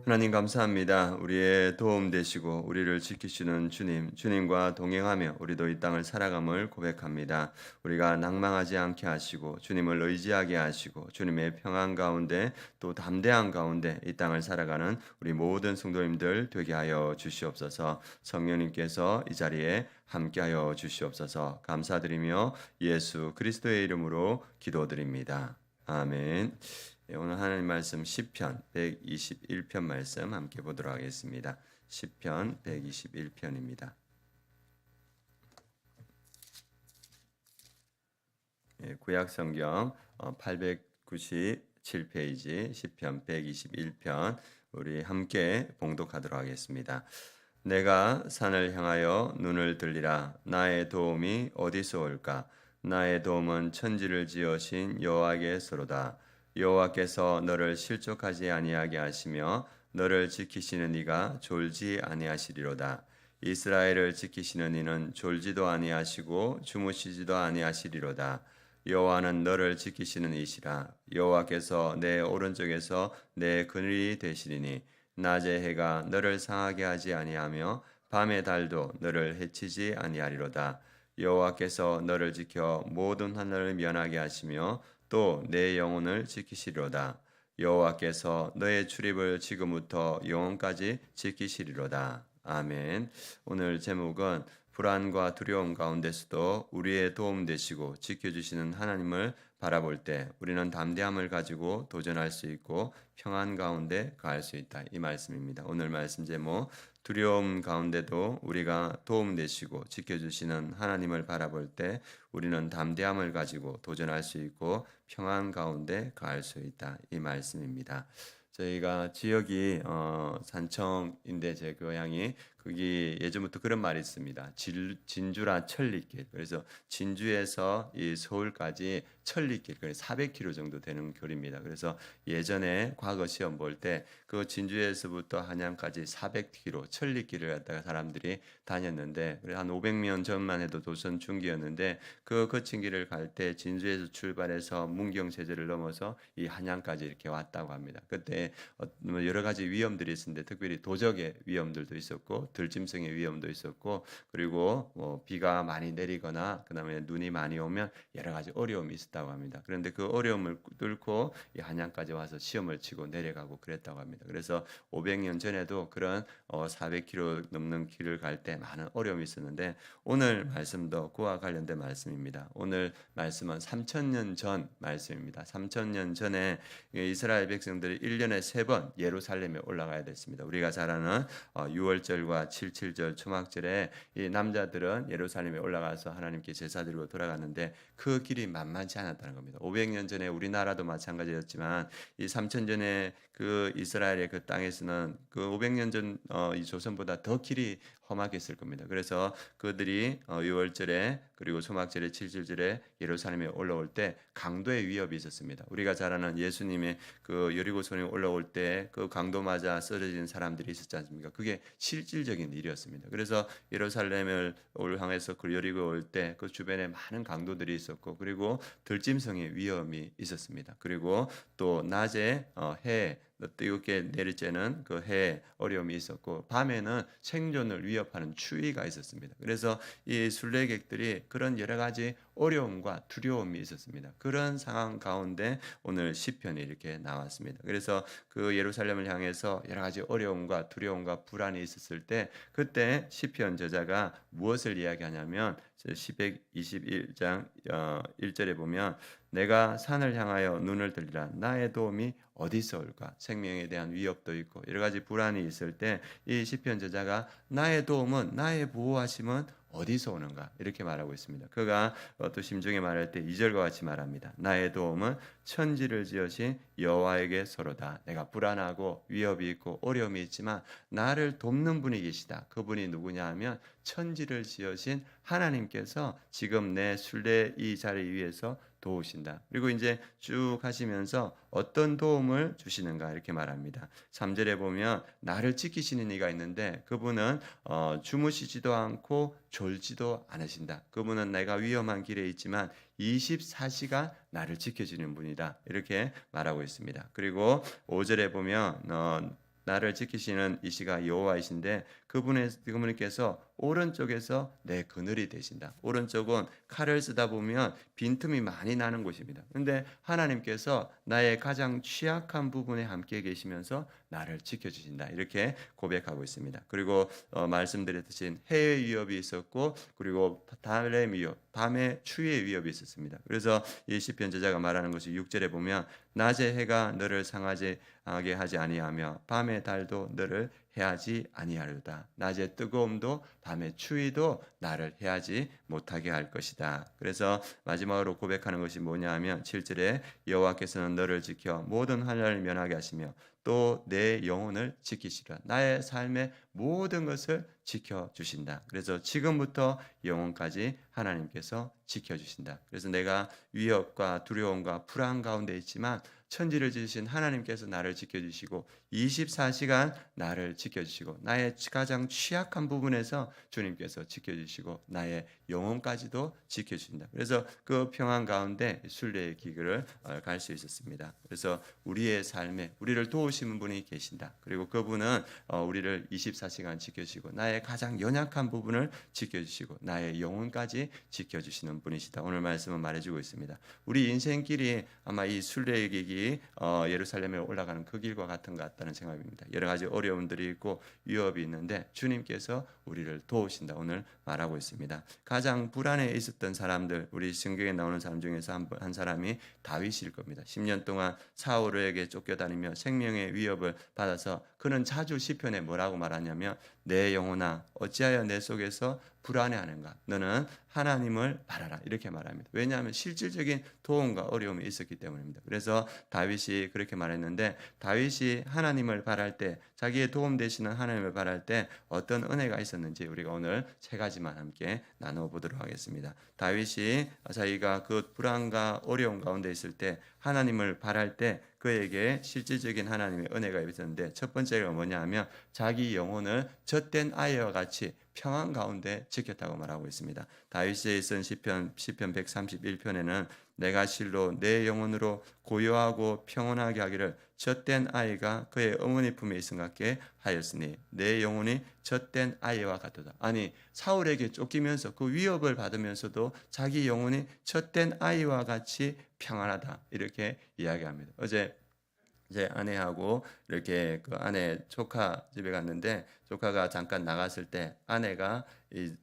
하나님 감사합니다. 우리의 도움 되시고 우리를 지키시는 주님, 주님과 동행하며 우리도 이 땅을 살아감을 고백합니다. 우리가 낭망하지 않게 하시고 주님을 의지하게 하시고 주님의 평안 가운데 또 담대한 가운데 이 땅을 살아가는 우리 모든 성도님들 되게 하여 주시옵소서. 성령님께서 이 자리에 함께하여 주시옵소서. 감사드리며 예수 그리스도의 이름으로 기도드립니다. 아멘. 오늘 하나님 말씀 시편 121편 말씀 함께 보도록 하겠습니다. 시편 121편입니다. 구약 성경 897페이지 시편 121편 우리 함께 봉독하도록 하겠습니다. 내가 산을 향하여 눈을 들리라. 나의 도움이 어디서 올까? 나의 도움은 천지를 지으신 여호와께서로다. 여호와께서 너를 실족하지 아니하게 하시며 너를 지키시는 이가 졸지 아니하시리로다. 이스라엘을 지키시는 이는 졸지도 아니하시고 주무시지도 아니하시리로다. 여호와는 너를 지키시는 이시라. 여호와께서 내 오른쪽에서 내 그늘이 되시리니 낮의 해가 너를 상하게 하지 아니하며 밤의 달도 너를 해치지 아니하리로다. 여호와께서 너를 지켜 모든 하늘을 면하게 하시며 또 내 영혼을 지키시리로다. 여호와께서 너의 출입을 지금부터 영원까지 지키시리로다. 아멘. 오늘 제목은 불안과 두려움 가운데서도 우리의 도움 되시고 지켜주시는 하나님을 바라볼 때 우리는 담대함을 가지고 도전할 수 있고 평안 가운데 거할 수 있다. 이 말씀입니다. 오늘 말씀 제목 두려움 가운데도 우리가 도움 되시고 지켜주시는 하나님을 바라볼 때 우리는 담대함을 가지고 도전할 수 있고 평안 가운데 거할 수 있다. 이 말씀입니다. 저희가 지역이 산청인데 제 고향이 거기 예전부터 그런 말이 있습니다. 진주라 천리길. 그래서 진주에서 이 서울까지 천리길, 400km 정도 되는 거리입니다. 그래서 예전에 과거 시험 볼 때 그 진주에서부터 한양까지 400km 천리길을 갖다가 사람들이 다녔는데 한 500년 전만 해도 도선 중기였는데 그 거친 길을 갈 때 진주에서 출발해서 문경세제를 넘어서 이 한양까지 이렇게 왔다고 합니다. 그때 여러 가지 위험들이 있었는데 특별히 도적의 위험들도 있었고 들짐승의 위험도 있었고 그리고 비가 많이 내리거나 그다음에 눈이 많이 오면 여러 가지 어려움이 있었다고 합니다. 그런데 그 어려움을 뚫고 이 한양까지 와서 시험을 치고 내려가고 그랬다고 합니다. 그래서 500년 전에도 그런 400km 넘는 길을 갈 때 많은 어려움이 있었는데 오늘 말씀도 그와 관련된 말씀입니다. 오늘 말씀은 3000년 전 말씀입니다. 3000년 전에 이스라엘 백성들이 1년에 3번 예루살렘에 올라가야 됐습니다. 우리가 잘 아는 6월절과 7.7절 초막절에 이 남자들은 예루살렘에 올라가서 하나님께 제사 드리고 돌아갔는데 그 길이 만만치 않았다는 겁니다. 500년 전에 우리나라도 마찬가지였지만 이 3000년 전에 그 이스라엘의 그 땅에서는 그 500년 전 이 조선보다 더 길이 험하겠을 겁니다. 그래서 그들이 6월절에 그리고 초막절에 7.7절에 예루살렘에 올라올 때 강도의 위협이 있었습니다. 우리가 잘 아는 예수님의 그 여리고성에 올라올 때 그 강도 맞아 쓰러진 사람들이 있었지 않습니까? 그게 실질적인 일이었습니다. 그래서 예루살렘을 향해서 그 여리고 올 때 그 주변에 많은 강도들이 있었고 그리고 들짐승의 위험이 있었습니다. 그리고 또 낮에 해 뜨겁게 내리쬐는 그 해에 어려움이 있었고 밤에는 생존을 위협하는 추위가 있었습니다. 그래서 이 순례객들이 그런 여러 가지 어려움과 두려움이 있었습니다. 그런 상황 가운데 오늘 시편이 이렇게 나왔습니다. 그래서 그 예루살렘을 향해서 여러 가지 어려움과 두려움과 불안이 있었을 때 그때 시편 저자가 무엇을 이야기하냐면 시편 21장 1절에 보면 내가 산을 향하여 눈을 들리라. 나의 도움이 어디서 올까? 생명에 대한 위협도 있고 여러 가지 불안이 있을 때 이 시편 저자가 나의 도움은 나의 보호하심은 어디서 오는가? 이렇게 말하고 있습니다. 그가 또 심중에 말할 때 2절과 같이 말합니다. 나의 도움은 천지를 지으신 여호와에게서로다. 내가 불안하고 위협이 있고 어려움이 있지만 나를 돕는 분이 계시다. 그분이 누구냐 하면 천지를 지으신 하나님께서 지금 내 순례 이 자리 위에서 도우신다. 그리고 이제 쭉 하시면서 어떤 도움을 주시는가 이렇게 말합니다. 3절에 보면 나를 지키시는 이가 있는데 그분은 주무시지도 않고 졸지도 않으신다. 그분은 내가 위험한 길에 있지만 24시간 나를 지켜주는 분이다. 이렇게 말하고 있습니다. 그리고 5절에 보면 나를 지키시는 이시가 여호와이신데 그분께서 오른쪽에서 내 그늘이 되신다. 오른쪽은 칼을 쓰다 보면 빈틈이 많이 나는 곳입니다. 그런데 하나님께서 나의 가장 취약한 부분에 함께 계시면서 나를 지켜주신다. 이렇게 고백하고 있습니다. 그리고 말씀드렸듯이 해의 위협이 있었고 그리고 달의 위협, 밤의 추위의 위협이 있었습니다. 그래서 이 시편 저자가 말하는 것이 6절에 보면 낮의 해가 너를 상하게 하지 아니하며 밤의 달도 너를 해하지 아니하리로다. 낮의 뜨거움도 밤의 추위도 나를 해하지 못하게 할 것이다. 그래서 마지막으로 고백하는 것이 뭐냐 하면 7절에 여호와께서는 너를 지켜 모든 환난을 면하게 하시며 또 내 영혼을 지키시라. 나의 삶의 모든 것을 지켜주신다. 그래서 지금부터 영혼까지 하나님께서 지켜주신다. 그래서 내가 위협과 두려움과 불안 가운데 있지만 천지를 지으신 하나님께서 나를 지켜주시고 24시간 나를 지켜주시고 나의 가장 취약한 부분에서 주님께서 지켜주시고 나의 영혼까지도 지켜주신다. 그래서 그 평안 가운데 순례의 길을 갈 수 있었습니다. 그래서 우리의 삶에 우리를 도우시는 분이 계신다. 그리고 그분은 우리를 24시간 지켜주시고 나의 가장 연약한 부분을 지켜주시고 나의 영혼까지 지켜주시는 분이시다. 오늘 말씀은 말해주고 있습니다. 우리 인생길이 아마 이 순례의 길이 예루살렘에 올라가는 그 길과 같은 것 같다는 생각입니다. 여러 가지 어려움들이 있고 위협이 있는데 주님께서 우리를 도우신다. 오늘 말하고 있습니다. 가장 불안해 있었던 사람들, 우리 성경에 나오는 사람 중에서 한 사람이 다윗일 겁니다. 10년 동안 사울에게 쫓겨다니며 생명의 위협을 받아서 그는 자주 시편에 뭐라고 말하냐면 내 영혼아 어찌하여 내 속에서 불안해하는가? 너는 하나님을 바라라. 이렇게 말합니다. 왜냐하면 실질적인 도움과 어려움이 있었기 때문입니다. 그래서 다윗이 그렇게 말했는데 다윗이 하나님을 바랄 때 자기의 도움 되시는 하나님을 바랄 때 어떤 은혜가 있었는지 우리가 오늘 세 가지만 함께 나눠보도록 하겠습니다. 다윗이 자기가 그 불안과 어려움 가운데 있을 때 하나님을 바랄 때 그에게 실질적인 하나님의 은혜가 있었는데 첫 번째가 뭐냐 하면 자기 영혼을 젖된 아이와 같이 평안 가운데 지켰다고 말하고 있습니다. 다윗이 쓴 시편 131편에는 내가 실로 내 영혼으로 고요하고 평온하게 하기를 젖된 아이가 그의 어머니 품에 있음 같게 하였으니 내 영혼이 젖된 아이와 같도다. 아니 사울에게 쫓기면서 그 위협을 받으면서도 자기 영혼이 젖된 아이와 같이 평안하다. 이렇게 이야기합니다. 어제 제 아내하고 이렇게 그 아내 조카 집에 갔는데 조카가 잠깐 나갔을 때 아내가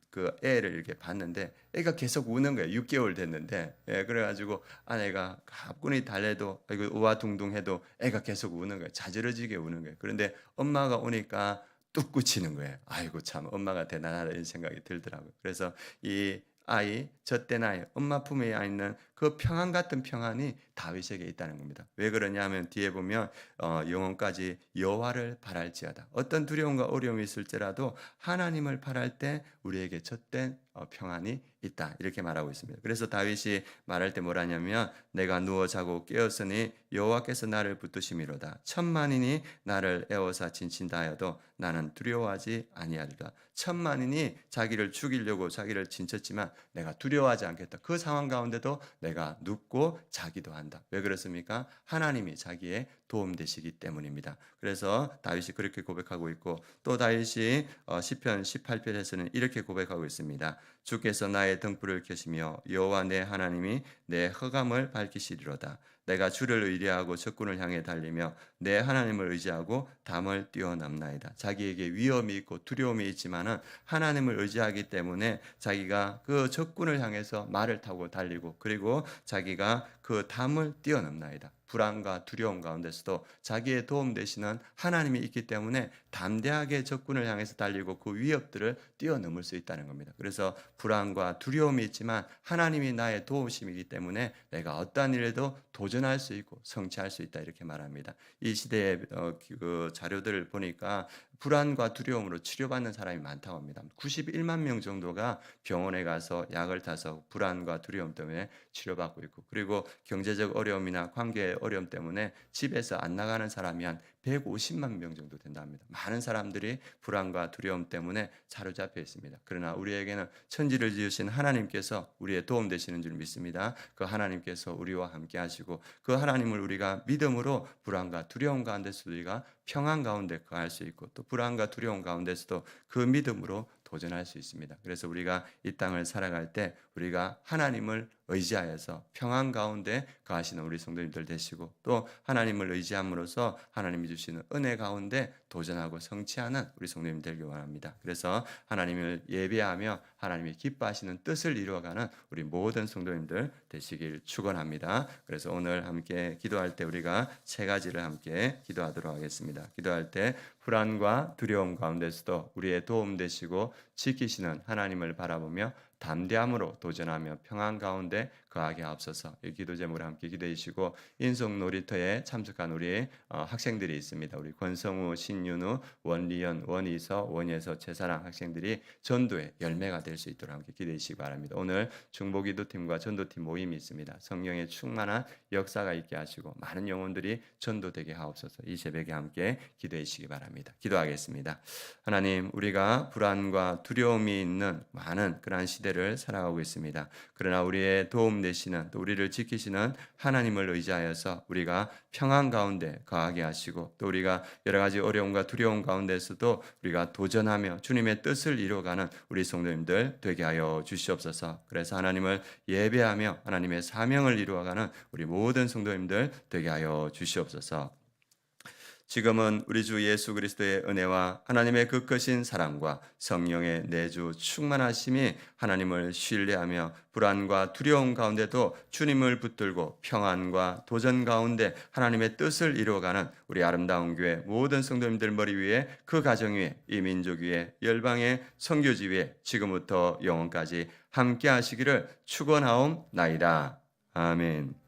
그 애를 이렇게 봤는데 애가 계속 우는 거예요. 6개월 됐는데 그래가지고 아내가 가뿐히 달래도 이거 우아둥둥해도 애가 계속 우는 거예요. 자지러지게 우는 거예요. 그런데 엄마가 오니까 뚝 굳히는 거예요. 아이고 참 엄마가 대단하다 이런 생각이 들더라고요. 그래서 이 아이, 젖된 아이, 엄마 품에 있는 그 평안 같은 평안이 다윗에게 있다는 겁니다. 왜 그러냐 하면 뒤에 보면 영혼까지 여호와를 바랄지어다. 어떤 두려움과 어려움이 있을지라도 하나님을 바랄 때 우리에게 젖된 평안이 있다. 이렇게 말하고 있습니다. 그래서 다윗이 말할 때 뭐라냐면 내가 누워 자고 깨었으니 여호와께서 나를 붙드심이로다. 천만인이 나를 에워싸 진친다 하여도 나는 두려워하지 아니하리라. 천만인이 자기를 죽이려고 자기를 진쳤지만 내가 두려워하지 않겠다. 그 상황 가운데도 내가 눕고 자기도 한다. 왜 그렇습니까? 하나님이 자기의 도움 되시기 때문입니다. 그래서 다윗이 그렇게 고백하고 있고 또 다윗이 시편 18편에서는 이렇게 고백하고 있습니다. 주께서 나의 등불을 켜시며 여호와 내 하나님이 내 흑암을 밝히시리로다. 내가 주를 의뢰하고 적군을 향해 달리며 내 하나님을 의지하고 담을 뛰어넘나이다. 자기에게 위험이 있고 두려움이 있지만은 하나님을 의지하기 때문에 자기가 그 적군을 향해서 말을 타고 달리고 그리고 자기가 그 담을 뛰어넘나이다. 불안과 두려움 가운데서도 자기의 도움 되시는 하나님이 있기 때문에 담대하게 적군을 향해서 달리고 그 위협들을 뛰어넘을 수 있다는 겁니다. 그래서 불안과 두려움이 있지만 하나님이 나의 도우심이기 때문에 내가 어떠한 일에도 도전할 수 있고 성취할 수 있다 이렇게 말합니다. 이 시대의 그 자료들을 보니까 불안과 두려움으로 치료받는 사람이 많다고 합니다. 91만 명 정도가 병원에 가서 약을 타서 불안과 두려움 때문에 치료받고 있고, 그리고 경제적 어려움이나 관계의 어려움 때문에 집에서 안 나가는 사람이 한 150만 명 정도 된다 합니다. 많은 사람들이 불안과 두려움 때문에 사로잡혀 있습니다. 그러나 우리에게는 천지를 지으신 하나님께서 우리의 도움 되시는 줄 믿습니다. 그 하나님께서 우리와 함께 하시고, 그 하나님을 우리가 믿음으로 불안과 두려움 가운데서도 우리가 평안 가운데 거할 수 있고, 또 불안과 두려움 가운데서도 그 믿음으로 도전할 수 있습니다. 그래서 우리가 이 땅을 살아갈 때 우리가 하나님을 의지하여서 평안 가운데 거하시는 우리 성도님들 되시고, 또 하나님을 의지함으로써 하나님이 주시는 은혜 가운데 도전하고 성취하는 우리 성도님 되길 원합니다. 그래서 하나님을 예배하며 하나님이 기뻐하시는 뜻을 이루어가는 우리 모든 성도님들 되시길 축원합니다. 그래서 오늘 함께 기도할 때 우리가 세 가지를 함께 기도하도록 하겠습니다. 기도할 때 불안과 두려움 가운데서도 우리의 도움 되시고 지키시는 하나님을 바라보며 담대함으로 도전하며 평안 가운데 거하게 하옵소서. 이 기도 제목을 함께 기도해 주시고, 인성 놀이터에 참석한 우리 학생들이 있습니다. 우리 권성우, 신윤우, 원리연, 원이서, 원예서, 최사랑 학생들이 전도의 열매가 될 수 있도록 함께 기도해 주시기 바랍니다. 오늘 중보기도팀과 전도팀 모임이 있습니다. 성령의 충만한 역사가 있게 하시고 많은 영혼들이 전도되게 하옵소서. 이 새벽에 함께 기도해 주시기 바랍니다. 기도하겠습니다. 하나님, 우리가 불안과 두려움이 있는 많은 그러한 시대를 살아가고 있습니다. 그러나 우리의 도움 되시는, 또 우리를 지키시는 하나님을 의지하여서 우리가 평안 가운데 거하게 하시고, 또 우리가 여러 가지 어려움과 두려움 가운데서도 우리가 도전하며 주님의 뜻을 이루어가는 우리 성도님들 되게 하여 주시옵소서. 그래서 하나님을 예배하며 하나님의 사명을 이루어가는 우리 모든 성도님들 되게 하여 주시옵소서. 지금은 우리 주 예수 그리스도의 은혜와 하나님의 그 크신 사랑과 성령의 내주 충만하심이 하나님을 신뢰하며 불안과 두려움 가운데도 주님을 붙들고 평안과 도전 가운데 하나님의 뜻을 이루어가는 우리 아름다운 교회 모든 성도님들 머리 위에, 그 가정 위에, 이 민족 위에, 열방의 선교지 위에 지금부터 영원까지 함께 하시기를 축원하옵나이다. 아멘.